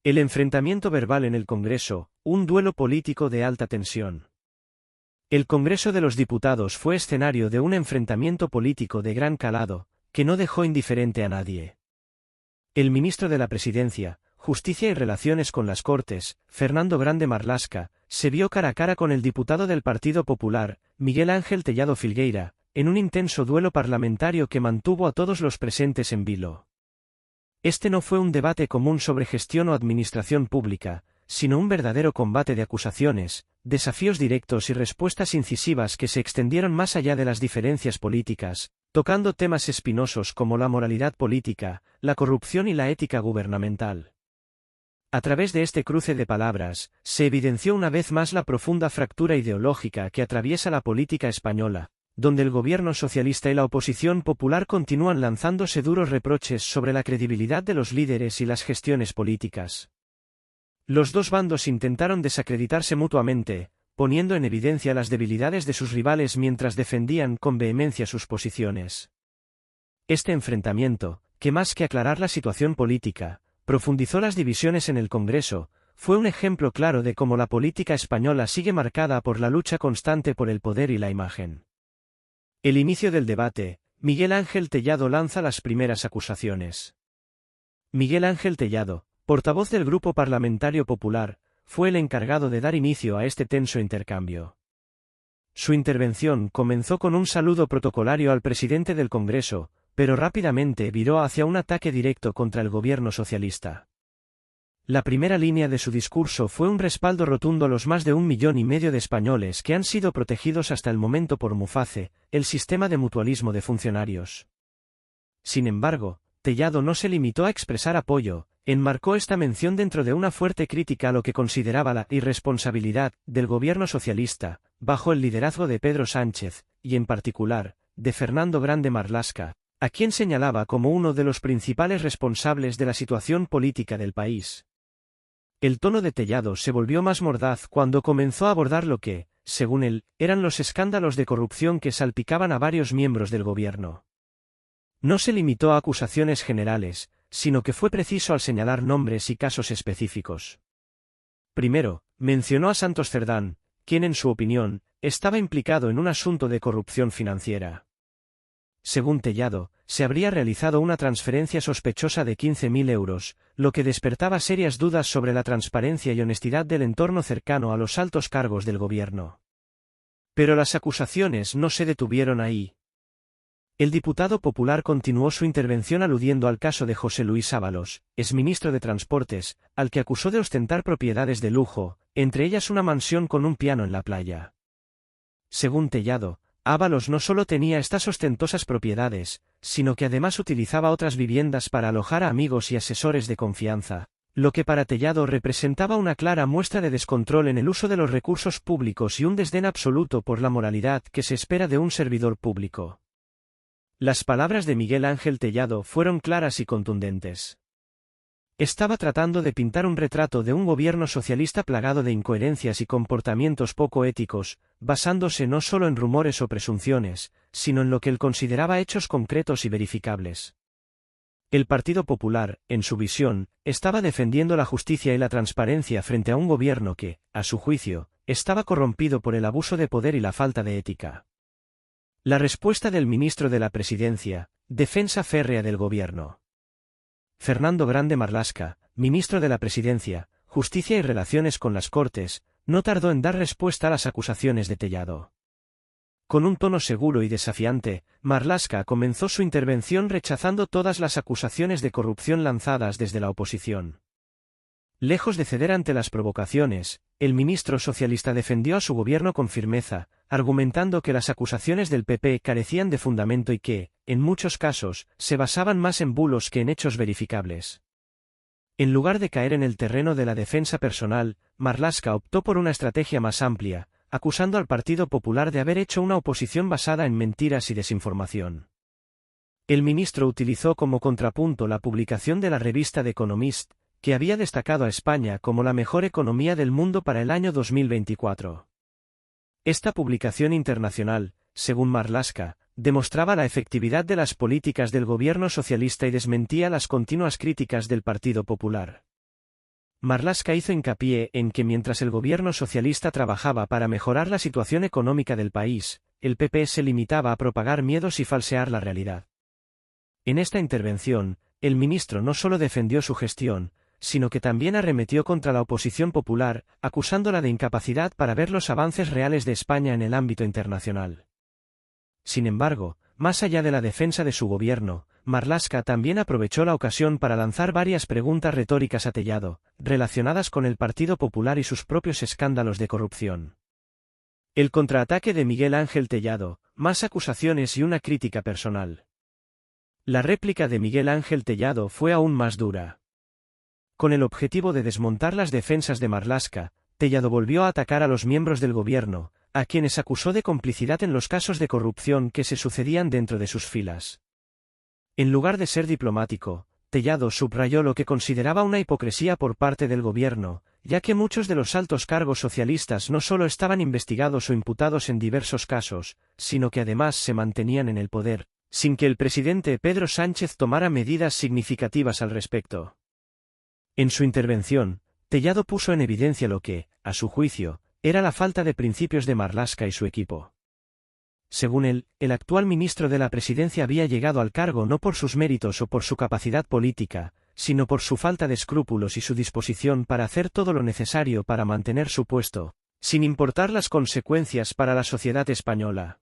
El enfrentamiento verbal en el Congreso, un duelo político de alta tensión. El Congreso de los Diputados fue escenario de un enfrentamiento político de gran calado, que no dejó indiferente a nadie. El ministro de la Presidencia, Justicia y Relaciones con las Cortes, Fernando Grande Marlaska, se vio cara a cara con el diputado del Partido Popular, Miguel Ángel Tellado Filgueira, en un intenso duelo parlamentario que mantuvo a todos los presentes en vilo. Este no fue un debate común sobre gestión o administración pública, sino un verdadero combate de acusaciones, desafíos directos y respuestas incisivas que se extendieron más allá de las diferencias políticas, tocando temas espinosos como la moralidad política, la corrupción y la ética gubernamental. A través de este cruce de palabras, se evidenció una vez más la profunda fractura ideológica que atraviesa la política española, donde el gobierno socialista y la oposición popular continúan lanzándose duros reproches sobre la credibilidad de los líderes y las gestiones políticas. Los dos bandos intentaron desacreditarse mutuamente, poniendo en evidencia las debilidades de sus rivales mientras defendían con vehemencia sus posiciones. Este enfrentamiento, que más que aclarar la situación política, profundizó las divisiones en el Congreso, fue un ejemplo claro de cómo la política española sigue marcada por la lucha constante por el poder y la imagen. El inicio del debate, Miguel Ángel Tellado lanza las primeras acusaciones. Miguel Ángel Tellado, portavoz del Grupo Parlamentario Popular, fue el encargado de dar inicio a este tenso intercambio. Su intervención comenzó con un saludo protocolario al presidente del Congreso, pero rápidamente viró hacia un ataque directo contra el gobierno socialista. La primera línea de su discurso fue un respaldo rotundo a los más de 1,5 millones de españoles que han sido protegidos hasta el momento por Muface, el sistema de mutualismo de funcionarios. Sin embargo, Tellado no se limitó a expresar apoyo, enmarcó esta mención dentro de una fuerte crítica a lo que consideraba la irresponsabilidad del gobierno socialista, bajo el liderazgo de Pedro Sánchez, y en particular, de Fernando Grande Marlaska, a quien señalaba como uno de los principales responsables de la situación política del país. El tono de Tellado se volvió más mordaz cuando comenzó a abordar lo que, según él, eran los escándalos de corrupción que salpicaban a varios miembros del gobierno. No se limitó a acusaciones generales, sino que fue preciso al señalar nombres y casos específicos. Primero, mencionó a Santos Cerdán, quien en su opinión, estaba implicado en un asunto de corrupción financiera. Según Tellado, se habría realizado una transferencia sospechosa de 15.000 euros, lo que despertaba serias dudas sobre la transparencia y honestidad del entorno cercano a los altos cargos del gobierno. Pero las acusaciones no se detuvieron ahí. El diputado popular continuó su intervención aludiendo al caso de José Luis Ábalos, exministro de Transportes, al que acusó de ostentar propiedades de lujo, entre ellas una mansión con un piano en la playa. Según Tellado, Ábalos no solo tenía estas ostentosas propiedades, sino que además utilizaba otras viviendas para alojar a amigos y asesores de confianza, lo que para Tellado representaba una clara muestra de descontrol en el uso de los recursos públicos y un desdén absoluto por la moralidad que se espera de un servidor público. Las palabras de Miguel Ángel Tellado fueron claras y contundentes. Estaba tratando de pintar un retrato de un gobierno socialista plagado de incoherencias y comportamientos poco éticos, basándose no solo en rumores o presunciones, sino en lo que él consideraba hechos concretos y verificables. El Partido Popular, en su visión, estaba defendiendo la justicia y la transparencia frente a un gobierno que, a su juicio, estaba corrompido por el abuso de poder y la falta de ética. La respuesta del ministro de la Presidencia, defensa férrea del gobierno. Fernando Grande Marlaska, ministro de la Presidencia, Justicia y Relaciones con las Cortes, no tardó en dar respuesta a las acusaciones de Tellado. Con un tono seguro y desafiante, Marlaska comenzó su intervención rechazando todas las acusaciones de corrupción lanzadas desde la oposición. Lejos de ceder ante las provocaciones, el ministro socialista defendió a su gobierno con firmeza, argumentando que las acusaciones del PP carecían de fundamento y que, en muchos casos, se basaban más en bulos que en hechos verificables. En lugar de caer en el terreno de la defensa personal, Marlaska optó por una estrategia más amplia, acusando al Partido Popular de haber hecho una oposición basada en mentiras y desinformación. El ministro utilizó como contrapunto la publicación de la revista The Economist, que había destacado a España como la mejor economía del mundo para el año 2024. Esta publicación internacional, según Marlaska, demostraba la efectividad de las políticas del gobierno socialista y desmentía las continuas críticas del Partido Popular. Marlaska hizo hincapié en que mientras el gobierno socialista trabajaba para mejorar la situación económica del país, el PP se limitaba a propagar miedos y falsear la realidad. En esta intervención, el ministro no solo defendió su gestión, sino que también arremetió contra la oposición popular, acusándola de incapacidad para ver los avances reales de España en el ámbito internacional. Sin embargo, más allá de la defensa de su gobierno, Marlaska también aprovechó la ocasión para lanzar varias preguntas retóricas a Tellado, relacionadas con el Partido Popular y sus propios escándalos de corrupción. El contraataque de Miguel Ángel Tellado, más acusaciones y una crítica personal. La réplica de Miguel Ángel Tellado fue aún más dura. Con el objetivo de desmontar las defensas de Marlaska, Tellado volvió a atacar a los miembros del gobierno, a quienes acusó de complicidad en los casos de corrupción que se sucedían dentro de sus filas. En lugar de ser diplomático, Tellado subrayó lo que consideraba una hipocresía por parte del gobierno, ya que muchos de los altos cargos socialistas no solo estaban investigados o imputados en diversos casos, sino que además se mantenían en el poder, sin que el presidente Pedro Sánchez tomara medidas significativas al respecto. En su intervención, Tellado puso en evidencia lo que, a su juicio, era la falta de principios de Marlaska y su equipo. Según él, el actual ministro de la Presidencia había llegado al cargo no por sus méritos o por su capacidad política, sino por su falta de escrúpulos y su disposición para hacer todo lo necesario para mantener su puesto, sin importar las consecuencias para la sociedad española.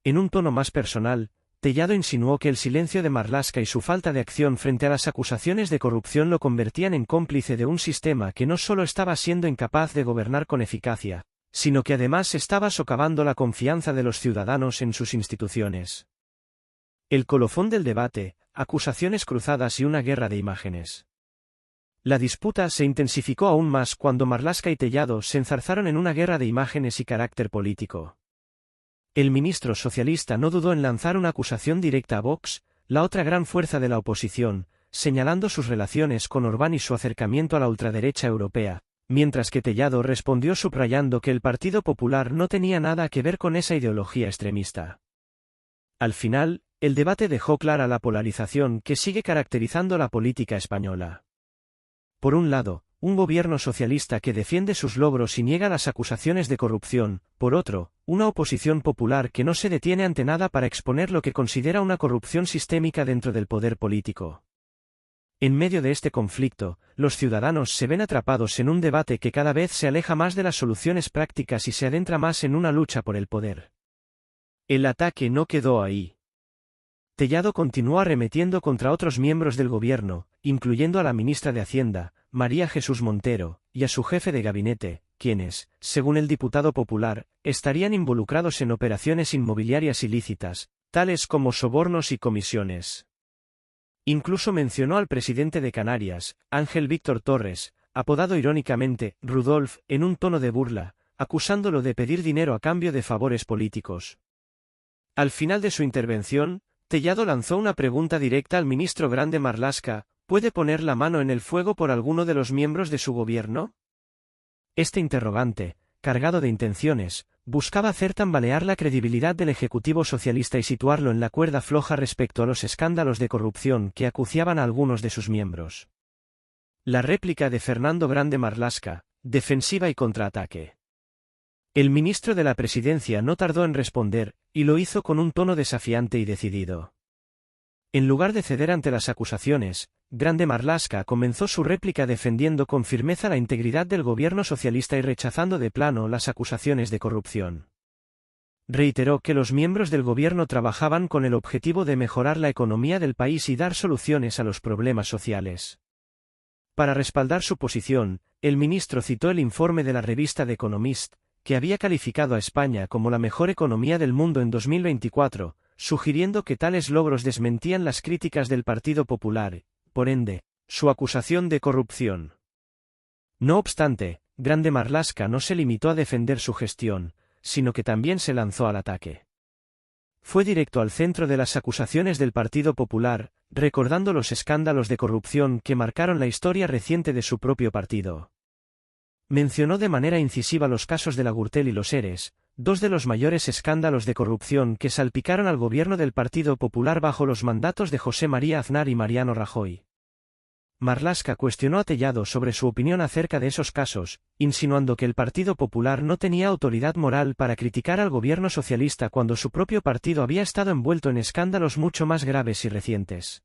En un tono más personal, Tellado insinuó que el silencio de Marlaska y su falta de acción frente a las acusaciones de corrupción lo convertían en cómplice de un sistema que no solo estaba siendo incapaz de gobernar con eficacia, sino que además estaba socavando la confianza de los ciudadanos en sus instituciones. El colofón del debate, acusaciones cruzadas y una guerra de imágenes. La disputa se intensificó aún más cuando Marlaska y Tellado se enzarzaron en una guerra de imágenes y carácter político. El ministro socialista no dudó en lanzar una acusación directa a Vox, la otra gran fuerza de la oposición, señalando sus relaciones con Orbán y su acercamiento a la ultraderecha europea, mientras que Tellado respondió subrayando que el Partido Popular no tenía nada que ver con esa ideología extremista. Al final, el debate dejó clara la polarización que sigue caracterizando la política española. Por un lado, un gobierno socialista que defiende sus logros y niega las acusaciones de corrupción, por otro, una oposición popular que no se detiene ante nada para exponer lo que considera una corrupción sistémica dentro del poder político. En medio de este conflicto, los ciudadanos se ven atrapados en un debate que cada vez se aleja más de las soluciones prácticas y se adentra más en una lucha por el poder. El ataque no quedó ahí. Tellado continuó arremetiendo contra otros miembros del gobierno, incluyendo a la ministra de Hacienda, María Jesús Montero, y a su jefe de gabinete, quienes, según el diputado popular, estarían involucrados en operaciones inmobiliarias ilícitas, tales como sobornos y comisiones. Incluso mencionó al presidente de Canarias, Ángel Víctor Torres, apodado irónicamente Rudolf, en un tono de burla, acusándolo de pedir dinero a cambio de favores políticos. Al final de su intervención, Tellado lanzó una pregunta directa al ministro Grande Marlaska: ¿puede poner la mano en el fuego por alguno de los miembros de su gobierno? Este interrogante, cargado de intenciones, buscaba hacer tambalear la credibilidad del Ejecutivo socialista y situarlo en la cuerda floja respecto a los escándalos de corrupción que acuciaban a algunos de sus miembros. La réplica de Fernando Grande Marlaska, defensiva y contraataque. El ministro de la Presidencia no tardó en responder, y lo hizo con un tono desafiante y decidido. En lugar de ceder ante las acusaciones, Grande Marlaska comenzó su réplica defendiendo con firmeza la integridad del gobierno socialista y rechazando de plano las acusaciones de corrupción. Reiteró que los miembros del gobierno trabajaban con el objetivo de mejorar la economía del país y dar soluciones a los problemas sociales. Para respaldar su posición, el ministro citó el informe de la revista The Economist, que había calificado a España como la mejor economía del mundo en 2024, sugiriendo que tales logros desmentían las críticas del Partido Popular, por ende, su acusación de corrupción. No obstante, Grande Marlaska no se limitó a defender su gestión, sino que también se lanzó al ataque. Fue directo al centro de las acusaciones del Partido Popular, recordando los escándalos de corrupción que marcaron la historia reciente de su propio partido. Mencionó de manera incisiva los casos de la Gürtel y los ERES, dos de los mayores escándalos de corrupción que salpicaron al gobierno del Partido Popular bajo los mandatos de José María Aznar y Mariano Rajoy. Marlaska cuestionó a Tellado sobre su opinión acerca de esos casos, insinuando que el Partido Popular no tenía autoridad moral para criticar al gobierno socialista cuando su propio partido había estado envuelto en escándalos mucho más graves y recientes.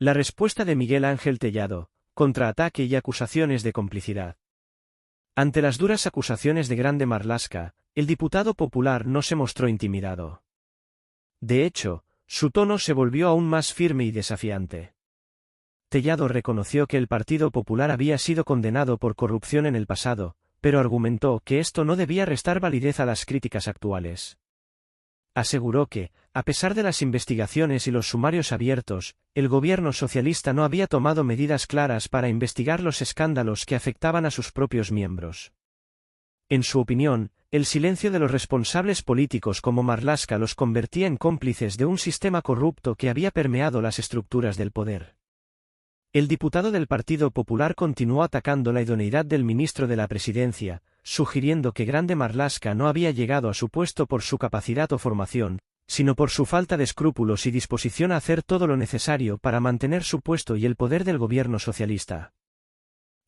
La respuesta de Miguel Ángel Tellado: contraataque y acusaciones de complicidad. Ante las duras acusaciones de Grande Marlaska, el diputado popular no se mostró intimidado. De hecho, su tono se volvió aún más firme y desafiante. Tellado reconoció que el Partido Popular había sido condenado por corrupción en el pasado, pero argumentó que esto no debía restar validez a las críticas actuales. Aseguró que, a pesar de las investigaciones y los sumarios abiertos, el gobierno socialista no había tomado medidas claras para investigar los escándalos que afectaban a sus propios miembros. En su opinión, el silencio de los responsables políticos como Marlaska los convertía en cómplices de un sistema corrupto que había permeado las estructuras del poder. El diputado del Partido Popular continuó atacando la idoneidad del ministro de la Presidencia, sugiriendo que Grande Marlaska no había llegado a su puesto por su capacidad o formación, sino por su falta de escrúpulos y disposición a hacer todo lo necesario para mantener su puesto y el poder del gobierno socialista.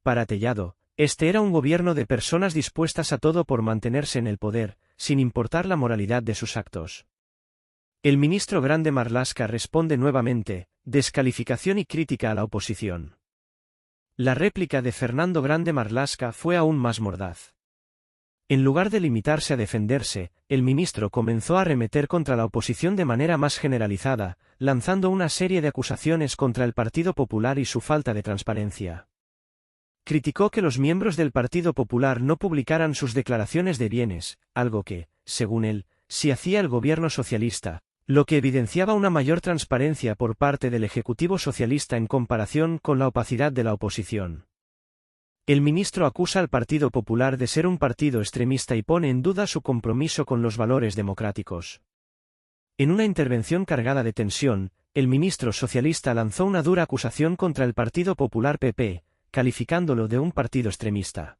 Para Tellado, este era un gobierno de personas dispuestas a todo por mantenerse en el poder, sin importar la moralidad de sus actos. El ministro Grande Marlaska responde nuevamente: descalificación y crítica a la oposición. La réplica de Fernando Grande Marlaska fue aún más mordaz. En lugar de limitarse a defenderse, el ministro comenzó a arremeter contra la oposición de manera más generalizada, lanzando una serie de acusaciones contra el Partido Popular y su falta de transparencia. Criticó que los miembros del Partido Popular no publicaran sus declaraciones de bienes, algo que, según él, sí hacía el gobierno socialista, lo que evidenciaba una mayor transparencia por parte del Ejecutivo socialista en comparación con la opacidad de la oposición. El ministro acusa al Partido Popular de ser un partido extremista y pone en duda su compromiso con los valores democráticos. En una intervención cargada de tensión, el ministro socialista lanzó una dura acusación contra el Partido Popular PP, calificándolo de un partido extremista.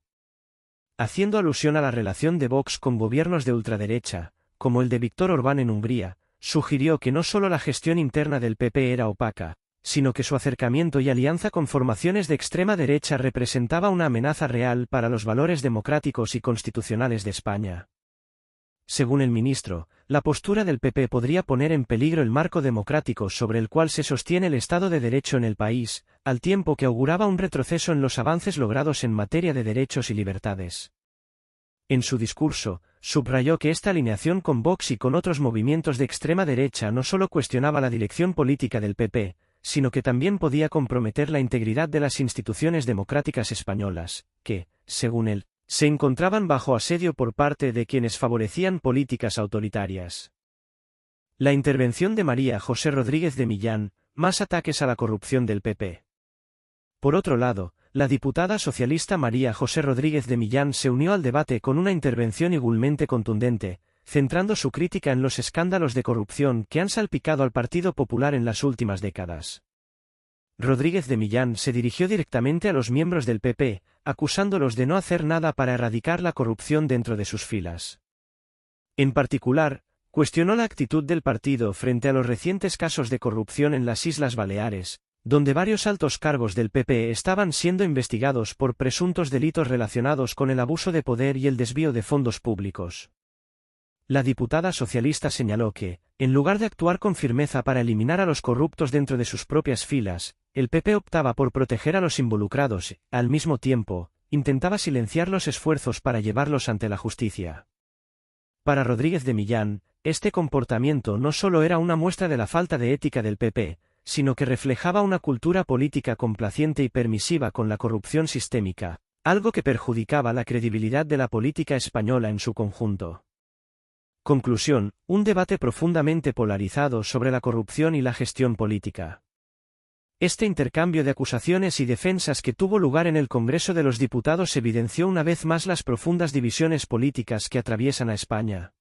Haciendo alusión a la relación de Vox con gobiernos de ultraderecha, como el de Viktor Orbán en Hungría, sugirió que no solo la gestión interna del PP era opaca, sino que su acercamiento y alianza con formaciones de extrema derecha representaba una amenaza real para los valores democráticos y constitucionales de España. Según el ministro, la postura del PP podría poner en peligro el marco democrático sobre el cual se sostiene el Estado de Derecho en el país, al tiempo que auguraba un retroceso en los avances logrados en materia de derechos y libertades. En su discurso, subrayó que esta alineación con Vox y con otros movimientos de extrema derecha no solo cuestionaba la dirección política del PP, sino que también podía comprometer la integridad de las instituciones democráticas españolas, que, según él, se encontraban bajo asedio por parte de quienes favorecían políticas autoritarias. La intervención de María José Rodríguez de Millán: más ataques a la corrupción del PP. Por otro lado, la diputada socialista María José Rodríguez de Millán se unió al debate con una intervención igualmente contundente, centrando su crítica en los escándalos de corrupción que han salpicado al Partido Popular en las últimas décadas. Rodríguez de Millán se dirigió directamente a los miembros del PP, acusándolos de no hacer nada para erradicar la corrupción dentro de sus filas. En particular, cuestionó la actitud del partido frente a los recientes casos de corrupción en las Islas Baleares, donde varios altos cargos del PP estaban siendo investigados por presuntos delitos relacionados con el abuso de poder y el desvío de fondos públicos. La diputada socialista señaló que, en lugar de actuar con firmeza para eliminar a los corruptos dentro de sus propias filas, el PP optaba por proteger a los involucrados y, al mismo tiempo, intentaba silenciar los esfuerzos para llevarlos ante la justicia. Para Rodríguez de Millán, este comportamiento no solo era una muestra de la falta de ética del PP, sino que reflejaba una cultura política complaciente y permisiva con la corrupción sistémica, algo que perjudicaba la credibilidad de la política española en su conjunto. Conclusión: un debate profundamente polarizado sobre la corrupción y la gestión política. Este intercambio de acusaciones y defensas que tuvo lugar en el Congreso de los Diputados evidenció una vez más las profundas divisiones políticas que atraviesan a España.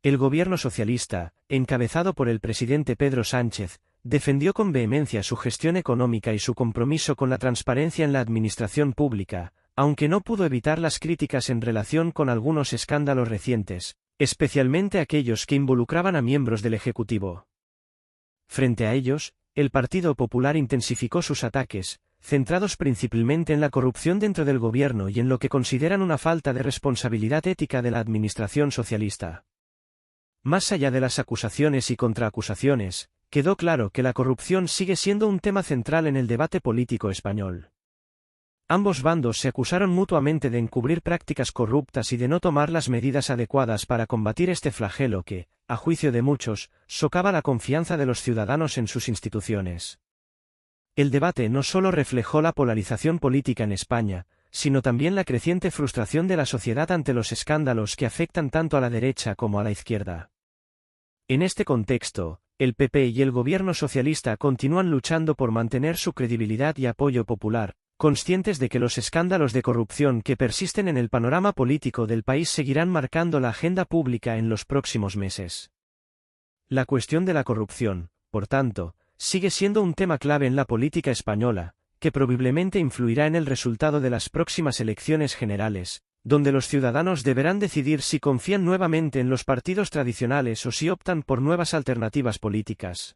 El gobierno socialista, encabezado por el presidente Pedro Sánchez, defendió con vehemencia su gestión económica y su compromiso con la transparencia en la administración pública, aunque no pudo evitar las críticas en relación con algunos escándalos recientes, especialmente aquellos que involucraban a miembros del Ejecutivo. Frente a ellos, el Partido Popular intensificó sus ataques, centrados principalmente en la corrupción dentro del gobierno y en lo que consideran una falta de responsabilidad ética de la administración socialista. Más allá de las acusaciones y contraacusaciones, quedó claro que la corrupción sigue siendo un tema central en el debate político español. Ambos bandos se acusaron mutuamente de encubrir prácticas corruptas y de no tomar las medidas adecuadas para combatir este flagelo que, a juicio de muchos, socava la confianza de los ciudadanos en sus instituciones. El debate no solo reflejó la polarización política en España, sino también la creciente frustración de la sociedad ante los escándalos que afectan tanto a la derecha como a la izquierda. En este contexto, el PP y el gobierno socialista continúan luchando por mantener su credibilidad y apoyo popular, conscientes de que los escándalos de corrupción que persisten en el panorama político del país seguirán marcando la agenda pública en los próximos meses. La cuestión de la corrupción, por tanto, sigue siendo un tema clave en la política española, que probablemente influirá en el resultado de las próximas elecciones generales, donde los ciudadanos deberán decidir si confían nuevamente en los partidos tradicionales o si optan por nuevas alternativas políticas.